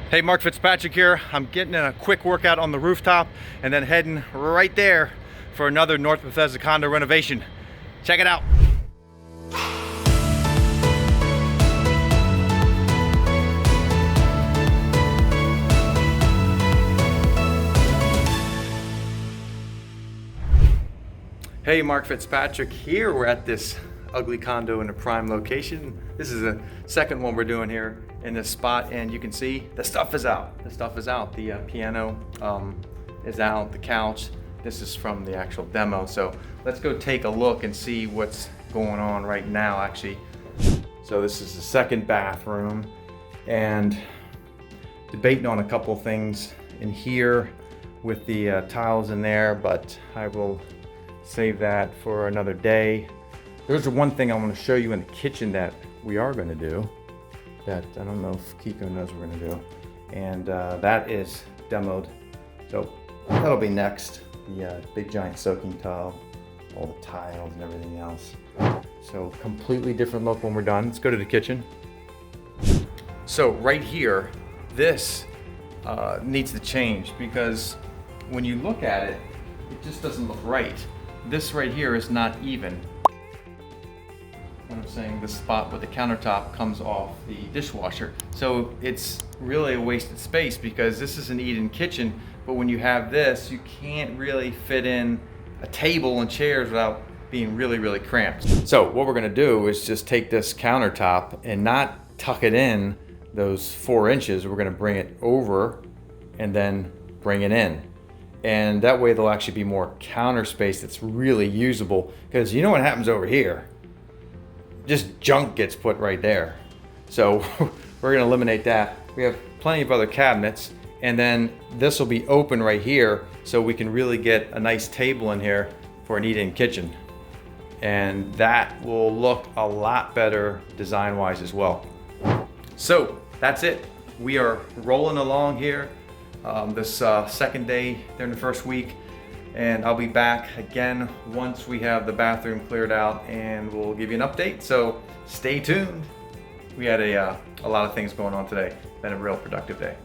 Hey, Mark Fitzpatrick here. I'm getting in a quick workout on the rooftop and then heading right there for another North Bethesda condo renovation. Check it out. Hey, Mark Fitzpatrick here. We're at this ugly condo in a prime location. This is the second one we're doing here in this spot, and you can see the stuff is out. The stuff is out. The piano is out, the couch. This is from the actual demo. So let's go take a look and see what's going on right now, actually. So this is the second bathroom, and debating on a couple things in here with the tiles in there, but I will save that for another day. There's one thing I want to show you in the kitchen that we are going to do that I don't know if Kiko knows we're going to do, and that is demoed. So that'll be next. The big giant soaking tub, all the tiles and everything else. So completely different look when we're done. Let's go to the kitchen. So right here, this needs to change because when you look at it, it just doesn't look right. This right here is not even. What I'm saying, the spot with the countertop comes off the dishwasher. So it's really a wasted space because this is an eat-in kitchen, but when you have this, you can't really fit in a table and chairs without being really, really cramped. So what we're gonna do is just take this countertop and not tuck it in those 4 inches. We're gonna bring it over and then bring it in. And that way there'll actually be more counter space that's really usable, because you know what happens over here? Just junk gets put right there. So we're gonna eliminate that. We have plenty of other cabinets, and then this will be open right here so we can really get a nice table in here for an eat-in kitchen. And that will look a lot better design-wise as well. So that's it. We are rolling along here. This second day during the first week, and I'll be back again once we have the bathroom cleared out, and we'll give you an update, so stay tuned. We had a lot of things going on today. Been a real productive day.